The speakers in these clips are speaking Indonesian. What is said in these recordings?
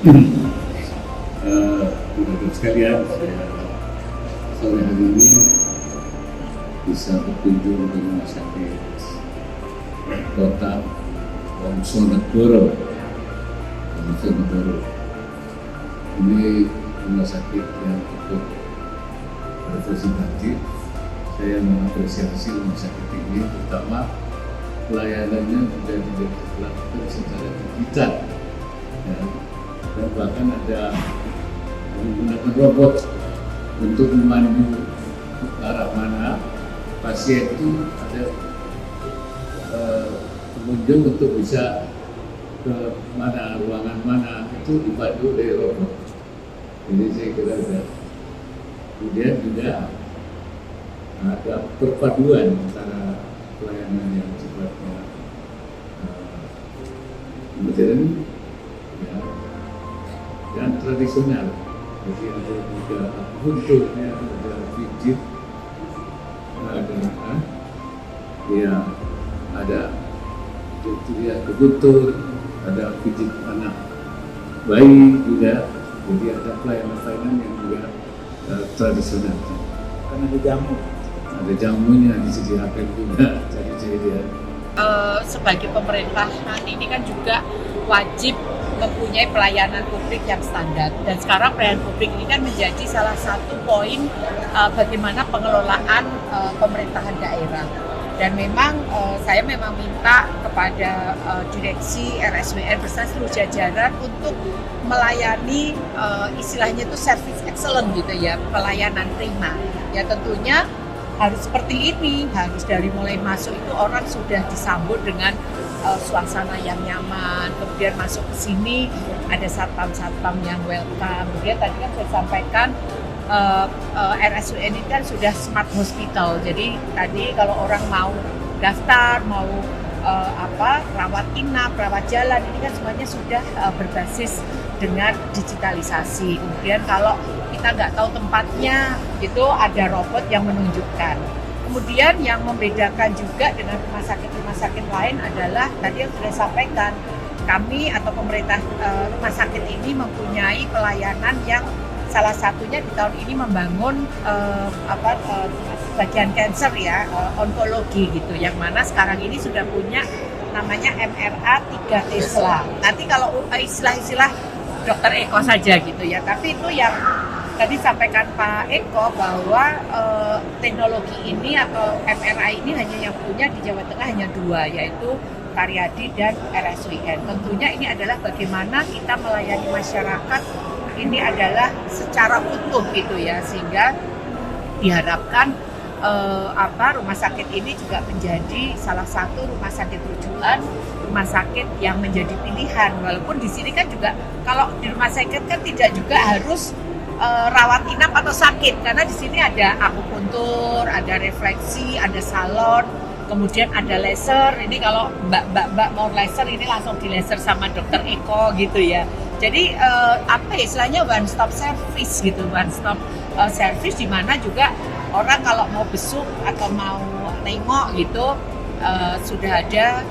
Teman-teman sekalian, saya sore hari ini bisa berkunjung ke Rumah Sakit Kota Wonosobo. Ini rumah sakit yang cukup representatif. Saya mengapresiasi rumah sakit ini, terutama pelayanannya sudah dilakukan secara digital, ya. Dan bahkan ada menggunakan robot untuk memandu ke arah mana pasien itu ada pengunjung untuk bisa ke mana, ruangan mana, itu dipandu oleh robot. Jadi saya kira ada. Kemudian juga ada perpaduan antara pelayanan yang sifatnya modern, ya, dan tradisional. Jadi ada juga bentuknya, ada pijit, ada akupuntur, ada pijit anak bayi juga. Jadi ada pelayanan yang juga tradisional. Karena ada jamu. Ada jamunya disediakan juga. Jadi saya lihat. Sebagai pemerintahan ini kan juga wajib mempunyai pelayanan publik yang standar, dan sekarang pelayanan publik ini kan menjadi salah satu poin bagaimana pengelolaan pemerintahan daerah. Dan memang saya memang minta kepada direksi RSWN beserta seluruh jajaran untuk melayani istilahnya itu service excellent gitu ya, pelayanan prima. Ya tentunya harus seperti ini, harus dari mulai masuk itu orang sudah disambut dengan suasana yang nyaman. Kemudian masuk ke sini ada satpam-satpam yang welcome. Kemudian tadi kan saya sampaikan RSUN ini kan sudah smart hospital. Jadi tadi kalau orang mau daftar, mau rawat inap, rawat jalan, ini kan semuanya sudah berbasis dengan digitalisasi. Kemudian kalau kita nggak tahu tempatnya, itu ada robot yang menunjukkan. Kemudian yang membedakan juga dengan rumah sakit lain adalah tadi yang sudah sampaikan, kami atau pemerintah rumah sakit ini mempunyai pelayanan yang salah satunya di tahun ini membangun bagian cancer ya, onkologi gitu, yang mana sekarang ini sudah punya namanya MRA 3 Tesla. Nanti kalau istilah-istilah Dokter Eko saja gitu ya, tapi itu yang tadi sampaikan Pak Eko bahwa teknologi ini atau MRI ini hanya yang punya di Jawa Tengah hanya 2, yaitu Karyadi dan RSWN. Tentunya ini adalah bagaimana kita melayani masyarakat ini adalah secara utuh gitu ya, sehingga diharapkan rumah sakit ini juga menjadi salah satu rumah sakit rujukan, rumah sakit yang menjadi pilihan. Walaupun di sini kan juga kalau di rumah sakit kan tidak juga harus rawat inap atau sakit, karena di sini ada akupuntur, ada refleksi, ada salon, kemudian ada laser. Ini kalau mbak mau laser ini langsung di laser sama Dokter Eko gitu ya. Jadi istilahnya one stop service gitu, one stop service di mana juga orang kalau mau besuk atau mau nengok gitu sudah ada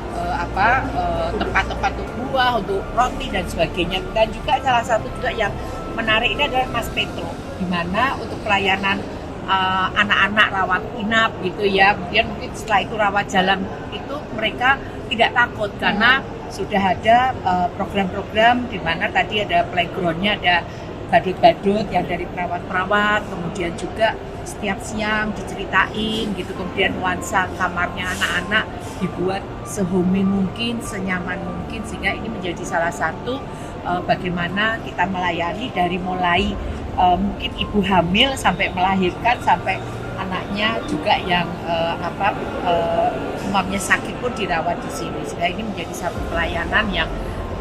tempat-tempat untuk buah, untuk roti dan sebagainya. Dan juga salah satu juga yang menarik ini adalah Mas Petro, di mana untuk pelayanan anak-anak rawat inap gitu ya. Kemudian mungkin setelah itu rawat jalan itu mereka tidak takut karena sudah ada program-program di mana tadi ada playgroundnya, ada badut-badut yang dari perawat-perawat, kemudian juga setiap siang diceritain gitu, kemudian nuansa kamarnya anak-anak dibuat sehomey mungkin, senyaman mungkin, sehingga ini menjadi salah satu bagaimana kita melayani dari mulai mungkin ibu hamil sampai melahirkan, sampai anaknya juga yang umumnya sakit pun dirawat di sini. Sehingga ini menjadi satu pelayanan yang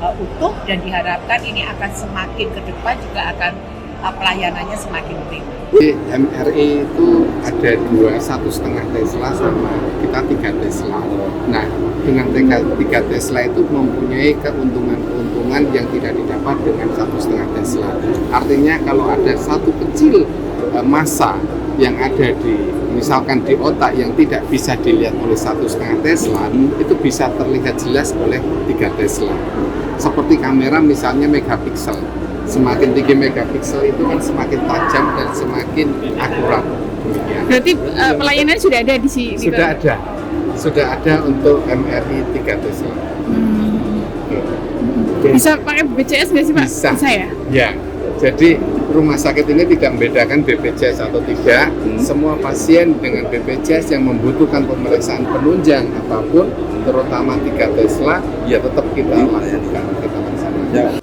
utuh, dan diharapkan ini akan semakin ke depan juga akan pelayanannya semakin baik. MRI itu ada 2, 1,5 Tesla sama kita 3 Tesla. Nah, dengan 3 Tesla itu mempunyai keuntungan yang tidak didapat dengan 1,5 Tesla. Artinya kalau ada satu kecil massa yang ada di misalkan di otak yang tidak bisa dilihat oleh 1,5 Tesla, itu bisa terlihat jelas oleh 3 Tesla. Seperti kamera misalnya megapiksel. Semakin tinggi megapiksel itu kan semakin tajam dan semakin akurat. Demikian. Berarti pelayanan sudah ada di sini? Sudah ada untuk MRI 3 Tesla. Bisa pakai BPJS nggak sih Pak? Bisa. Ya? Ya, jadi rumah sakit ini tidak membedakan BPJS atau tidak. Semua pasien dengan BPJS yang membutuhkan pemeriksaan penunjang apapun, terutama 3 Tesla, ya tetap kita lakukan, kita laksanakan.